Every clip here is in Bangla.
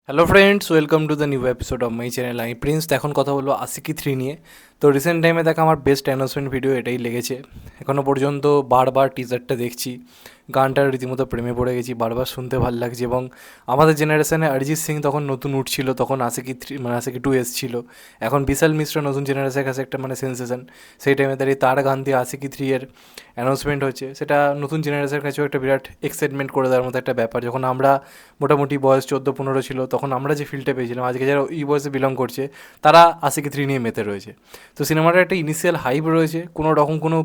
Hello friends, welcome to the new episode of my channel. আমি প্রিন্স। এখন কথা বলবো আশিকি 3 নিয়ে। তো রিসেন্ট টাইমে দেখা আমার বেস্ট অ্যানাউন্সমেন্ট ভিডিও এটাই লেগেছে। এখনও পর্যন্ত বারবার টিজারটা দেখছি, গানটার রীতিমতো প্রেমে পড়ে গেছি, বারবার শুনতে ভালো লাগছে। এবং আমাদের জেনারেশনে অরিজিৎ সিং তখন নতুন উঠছিল, তখন আশিকি 3 মানে আশিকি 2 এসছিল। এখন বিশাল মিশ্র নতুন জেনারেশনের কাছে একটা সেন্সেশন। সেই টাইমে দাঁড়িয়ে তার গান দিয়ে আশিকি 3 এর অ্যানাউন্সমেন্ট হচ্ছে, সেটা নতুন জেনারেশনের কাছেও একটা বিরাট এক্সাইটমেন্ট করে দেওয়ার মতো একটা ব্যাপার। যখন আমরা মোটামুটি বয়স 14-15 ছিল, তখন আমরা যে ফিল্ডটা পেয়েছিলাম, আজকে যারা এই বয়সে বিলং করছে তারা আশিকি 3 নিয়ে মেতে রয়েছে। তো সিনেমাটার একটা ইনিশিয়াল হাইপ রয়েছে, কোনো রকম কোনো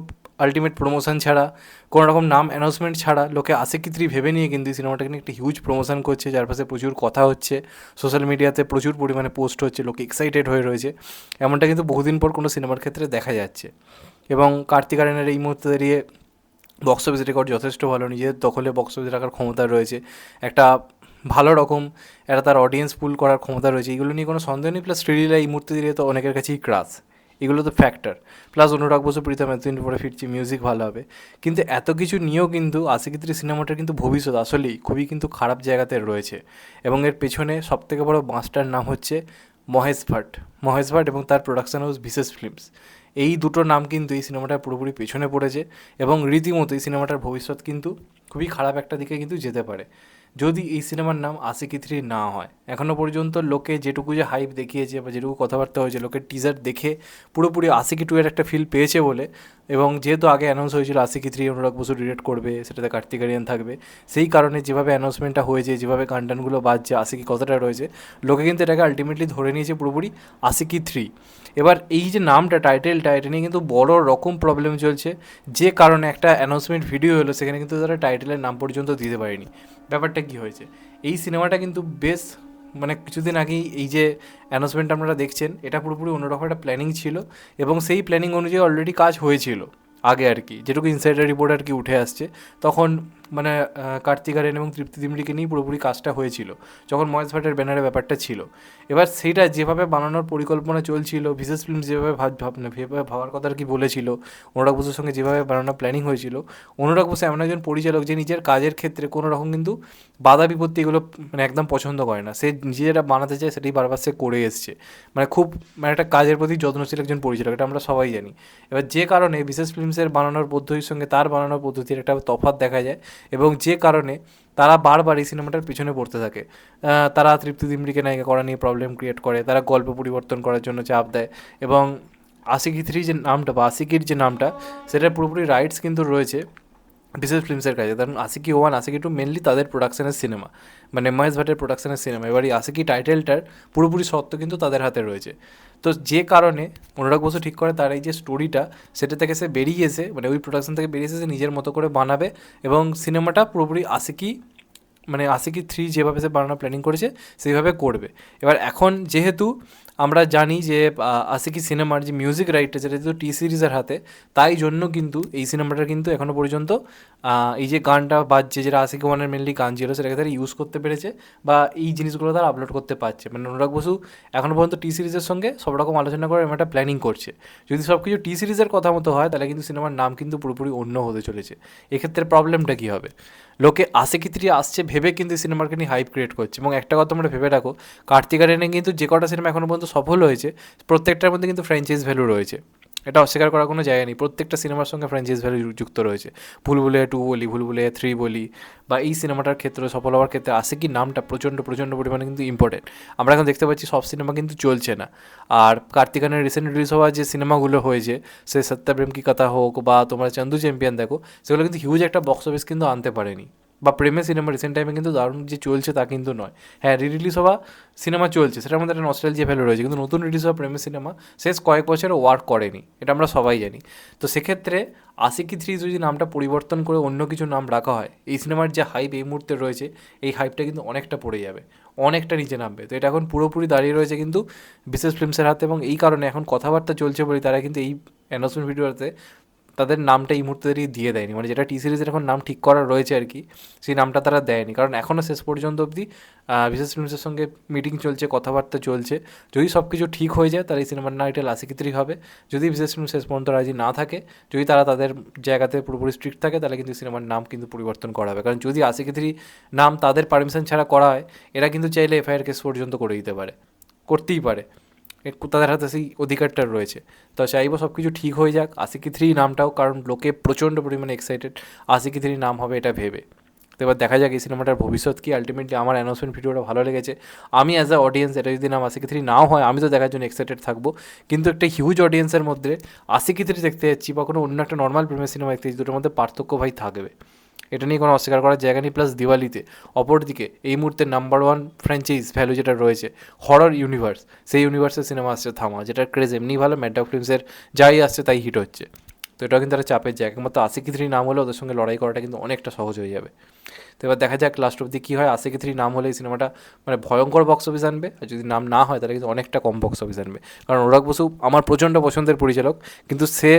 আলটিমেট প্রমোশন ছাড়া, কোনো রকম নাম অ্যানাউন্সমেন্ট ছাড়া লোকে আশিকি 3 ভেবে নিয়ে কিন্তু সিনেমাটাকে নিয়ে একটা হিউজ প্রমোশন করছে, যার পাশে প্রচুর কথা হচ্ছে, সোশ্যাল মিডিয়াতে প্রচুর পরিমাণে পোস্ট হচ্ছে, লোকে এক্সাইটেড হয়ে রয়েছে। এমনটা কিন্তু বহুদিন পর কোনো সিনেমার ক্ষেত্রে দেখা যাচ্ছে। এবং কার্তিক আরিয়ানের এই মুহূর্তে দাঁড়িয়ে বক্স অফিস রেকর্ড যথেষ্ট ভালো, নিজের দখলে বক্স অফিস রাখার ক্ষমতা রয়েছে, একটা ভালো রকম একটা তার অডিয়েন্স পুল করার ক্ষমতা রয়েছে, এগুলো নিয়ে কোনো সন্দেহ নেই। প্লাস শ্রীলীলা এই মুহূর্তে দিয়ে তো অনেকের কাছেই ক্রাশ, এগুলো তো ফ্যাক্টর। প্লাস অনুরাগ বসু প্রীতম এতদিন পরে ফিরছি, মিউজিক ভালো হবে। কিন্তু এত কিছু নিয়েও কিন্তু আশিকি 3 সিনেমাটার কিন্তু ভবিষ্যৎ আসলেই খুবই কিন্তু খারাপ জায়গাতে রয়েছে। এবং এর পেছনে সবথেকে বড় মাস্টার নাম হচ্ছে মহেশ ভাট। মহেশ ভাট এবং তার প্রোডাকশন হাউস ভিসেস ফিল্মস, এই দুটো নাম কিন্তু এই সিনেমাটার পুরোপুরি পেছনে পড়েছে। এবং রীতিমতো এই সিনেমাটার ভবিষ্যৎ কিন্তু খুবই খারাপ একটা দিকে কিন্তু যেতে পারে, যদি এই সিনেমার নাম আশিকি 3 না হয়। এখনও পর্যন্ত লোকে যেটুকু যে হাইপ দেখিয়েছে বা যেটুকু কথাবার্তা হয়েছে, লোকের টিজার দেখে পুরোপুরি আশিকি 2 এর একটা ফিল পেয়েছে বলে। এবং যেহেতু আগে অ্যানাউন্স হয়েছিল আশিকি 3 অনুরাগ বসু ডিরেক্ট করবে, সেটাতে কার্তিক আরিয়ান থাকবে, সেই কারণে যেভাবে অ্যানাউন্সমেন্টটা হয়েছে, যেভাবে গানটানগুলো বাজছে, আশিকি কতটা রয়েছে, লোকে কিন্তু এটাকে আলটিমেটলি ধরে নিয়েছে পুরোপুরি আশিকি 3। এবার এই যে নামটা, টাইটেলটা, এটা নিয়ে কিন্তু বড় রকম প্রবলেম চলছে। যে কারণে একটা অ্যানাউন্সমেন্ট ভিডিও হলো, সেখানে কিন্তু তারা টাইটেলের নাম পর্যন্ত দিতে পারেনি। ব্যাপারটা কী হয়েছে, এই সিনেমাটা কিন্তু বেশ কিছুদিন আগেই এই যে অ্যানাউন্সমেন্ট আপনারা দেখছেন, এটা পুরোপুরি অন্যরকম একটা প্ল্যানিং ছিল। এবং সেই প্ল্যানিং অনুযায়ী অলরেডি কাজ হয়েছিল আগে আর কি, যেটুকু ইনসাইডার রিপোর্ট আর কি উঠে আসছে। তখন কার্তিক আরিয়ান এবং তৃপ্তি ডিমরিকে নিয়েই পুরোপুরি কাজটা হয়েছিল, যখন মহেশ ভাটের ব্যানারে ব্যাপারটা ছিল। এবার সেইটা যেভাবে বানানোর পরিকল্পনা চলছিল, বিশেষ ফিল্ম যেভাবে ভেবে ভাবার কথা আর কি বলেছিল, অনুরাগ বসুর সঙ্গে যেভাবে বানানোর প্ল্যানিং হয়েছিল, অনুরাগ বসু এমন একজন পরিচালক যে নিজের কাজের ক্ষেত্রে কোনো রকম কিন্তু বাধা বিপত্তি এগুলো একদম পছন্দ করে না। সে নিজে যেটা বানাতে চায় সেটাই বারবার সে করে এসছে। খুব একটা কাজের প্রতি যত্নশীল একজন পরিচালক, এটা আমরা সবাই জানি। এবার যে কারণে বিশেষ ফিল্মসের বানানোর পদ্ধতির সঙ্গে তার বানানোর পদ্ধতির একটা তফাৎ দেখা যায়। এবং যে কারণে তারা বারবার এই সিনেমাটার পিছনে পড়তে থাকে। তারা তৃপ্তি ডিমরিকে নায়িকা করা নিয়ে প্রবলেম ক্রিয়েট করে, তারা গল্প পরিবর্তন করার জন্য চাপ দেয়। এবং আশিকি 3 যে নামটা বা আশিকির যে নামটা, সেটার পুরোপুরি রাইটস কিন্তু রয়েছে বিশেষ ফিল্মসের কাছে। কারণ আশিকি 1, আশিকি 2 মেনলি তাদের প্রোডাকশনের সিনেমা, মহেশ ভাটের প্রোডাকশনের সিনেমা। এবার এই আশিকি টাইটেলটার পুরোপুরি সত্ত্ব কিন্তু তাদের হাতে রয়েছে। তো যে কারণে অনুরাগ বসু ঠিক করে তার এই যে স্টোরিটা, সেটা থেকে সে বেরিয়ে এসে, ওই প্রোডাকশন থেকে বেরিয়ে এসে সে নিজের মতো করে বানাবে। এবং সিনেমাটা পুরোপুরি আশিকি আশিকি 3 যেভাবে সে বানানোর প্ল্যানিং করেছে সেইভাবে করবে। এবার এখন যেহেতু আমরা জানি যে আশিকি সিনেমার যে মিউজিক রাইটটা, সেটা যেহেতু টি সিরিজের হাতে, তাই জন্য কিন্তু এই সিনেমাটার কিন্তু এখনও পর্যন্ত এই যে গানটা বাজছে, যেটা আশিকি 1-এর মেনলি গান ছিল, সেটাকে তারা ইউজ করতে পেরেছে বা এই জিনিসগুলো তারা আপলোড করতে পারছে। অনুরাগ বসু এখনও পর্যন্ত টি সিরিজের সঙ্গে সব রকম আলোচনা করে একটা প্ল্যানিং করছে। যদি সব কিছু টি সিরিজের কথা মতো হয়, তাহলে কিন্তু সিনেমার নাম কিন্তু পুরোপুরি অন্য হতে চলেছে। এক্ষেত্রে প্রবলেমটা কী হবে, লোকে আশিকি 3 আসছে ভেবে কিন্তু সিনেমাকে নিয়ে হাইপ ক্রিয়েট করছে। এবং একটা কথা তোমরা ভেবে রাখো, কার্তিক আরিয়ানের কিন্তু যে কটা সিনেমা এখনও পর্যন্ত সফল হয়েছে, প্রত্যেকটার মধ্যে কিন্তু ফ্র্যাঞ্চাইজ ভ্যালু রয়েছে, এটা অস্বীকার করার কোনো জায়গা নেই। প্রত্যেকটা সিনেমার সঙ্গে ফ্র্যাঞ্চাইজ ভ্যালু যুক্ত রয়েছে। ভুলভুলাইয়া 2 বলি, ভুলভুলাইয়া 3 বলি, বা এই সিনেমাটার ক্ষেত্রে সফল হওয়ার ক্ষেত্রে আশিকি নামটা প্রচণ্ড প্রচণ্ড পরিমাণে কিন্তু ইম্পর্টেন্ট। আমরা এখন দেখতে পাচ্ছি সব সিনেমা কিন্তু চলছে না। আর কার্তিক আরিয়ানের রিসেন্ট রিলিজ হওয়া যে সিনেমাগুলো হয়েছে, সে সত্যপ্রেম কি কথা হোক বা তোমরা চন্দু চ্যাম্পিয়ন দেখো, সেগুলো কিন্তু হিউজ একটা বক্স অফিস কিন্তু আনতে পারেনি। বা প্রেমের সিনেমা রিসেন্ট টাইমে কিন্তু দারুণ যে চলছে তা কিন্তু নয়। হ্যাঁ, রিলিজ হওয়া সিনেমা চলছে, সেটার মধ্যে একটা নস্টালজিয়া ভ্যালু রয়েছে, কিন্তু নতুন রিলিজ হওয়া প্রেমের সিনেমা শেষ কয়েক বছরে ওয়ার্ক করেনি, এটা আমরা সবাই জানি। তো সেক্ষেত্রে আশিকি 3 যদি নামটা পরিবর্তন করে অন্য কিছু নাম রাখা হয়, এই সিনেমার যে হাইপ এই মুহূর্তে রয়েছে, এই হাইপটা কিন্তু অনেকটা পড়ে যাবে, অনেকটা নিচে নামবে। তো এটা এখন পুরোপুরি দাঁড়িয়ে রয়েছে কিন্তু বিশেষ ফিল্মসের হাতে। এবং এই কারণে এখন কথাবার্তা চলছে বলে তারা কিন্তু এই অ্যানাউন্সমেন্ট ভিডিওতে তাদের নামটা এই মুহূর্তে দাঁড়িয়ে দিয়ে দেয়নি, মানে যেটা টি সিরিজের এখন নাম ঠিক করা রয়েছে আর কি, সেই নামটা তারা দেয়নি, কারণ এখনও শেষ পর্যন্ত অবধি বিশেষ ফিল্মসের সঙ্গে মিটিং চলছে, কথাবার্তা চলছে। যদি সব কিছু ঠিক হয়ে যায় তাহলে এই সিনেমার টাইটেল আশিকি 3 হবে। যদি বিশেষ ফিল্ম শেষ পর্যন্ত রাজি না থাকে, যদি তারা তাদের জায়গাতে পুরোপুরি স্ট্রিক্ট থাকে, তাহলে কিন্তু সিনেমার নাম কিন্তু পরিবর্তন করা হবে। কারণ যদি আশিকি 3 নাম তাদের পারমিশন ছাড়া করা হয়, এরা কিন্তু চাইলে এফআইআর কেস পর্যন্ত করে দিতে পারে, করতেই পারে, তাদের হাতে সেই অধিকারটা রয়েছে। তো চাইবো সব কিছু ঠিক হয়ে যাক, আশিকি 3 নামটাও, কারণ লোকে প্রচণ্ড পরিমাণে এক্সাইটেড আশিকি 3 নাম হবে এটা ভেবে। তো এবার দেখা যাক এই সিনেমাটার ভবিষ্যৎ কী। আলটিমেটলি আমার অ্যানাউন্সমেন্ট ভিডিওটা ভালো লেগেছে। আমি অ্যাজ আ অডিয়েন্স, এটা যদি নাম আশিকি 3 নাও হয়, আমি তো দেখার জন্য এক্সাইটেড থাকবো, কিন্তু একটা হিউজ অডিয়েন্সের মধ্যে আশিকি 3 দেখতে যাচ্ছি বা কোনো অন্য একটা নর্মাল প্রেমের সিনেমা দেখতে যাচ্ছি, দুটোর মধ্যে পার্থক্য ভাই থাকবে, এটা নিয়ে কোনো অস্বীকার করার জায়গা নেই। প্লাস দিওয়ালিতে অপরদিকে এই মুহূর্তে নাম্বার 1 ফ্র্যাঞ্চাইজ ভ্যালু যেটা রয়েছে হরর ইউনিভার্স, সেই ইউনিভার্সের সিনেমা আসছে থামা, যেটার ক্রেজ এমনি ভালো, ম্যাডডগ ফিল্মসের যাই আসছে তাই হিট হচ্ছে। তো এটাও কিন্তু একটা চাপের জায়গা, একমাত্র আশিকি 3 নাম হলে ওদের সঙ্গে লড়াই করাটা কিন্তু অনেকটা সহজ হয়ে যাবে। তো এবার দেখা যাক লাস্ট অব্দি কী হয়। আশিকি 3 নাম হলে এই সিনেমাটা মানে ভয়ঙ্কর বক্স অফিস আনবে, আর যদি নাম না হয় তাহলে কিন্তু অনেকটা কম বক্স অফিস আনবে। কারণ অনুরাগ বসু আমার প্রচণ্ড পছন্দের পরিচালক, কিন্তু সে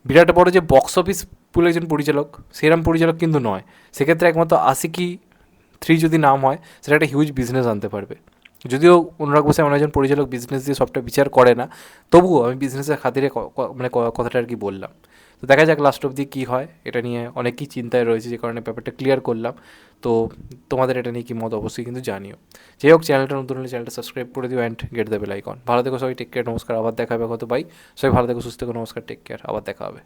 বিরাট বড় যে বক্স অফিস পুলে একজন পরিচালক সেরম পরিচালক কিন্তু নয়। সেক্ষেত্রে একমাত্র আশিকি 3 যদি নাম হয়, সেটা একটা হিউজ বিজনেস আনতে পারবে। যদিও অনুরাগ বসু এমন একজন পরিচালক বিজনেস দিয়ে সবটা বিচার করে না, তবুও আমি বিজনেসের খাতিরে মানে কথাটা আর কি বললাম। তো দেখা যাক লাস্ট অবধি কী হয়, এটা নিয়ে অনেকই চিন্তায় রয়েছে, যে কারণে ব্যাপারটা ক্লিয়ার করলাম। তো তোমাদের এটা নিয়ে কী মত অবশ্যই কিন্তু জানিও। যাই হোক, চ্যানেলটা নতুন হলে চ্যানেলটা সাবস্ক্রাইব করে দিও and get the bell icon. ভালো থেকো সবাই, টেক কেয়ার, নমস্কার, আবার দেখা হবে কত বাই। সবাই ভালো থেকো, সুস্থ থেকো, নমস্কার, টেক কেয়ার, আবার দেখা হবে।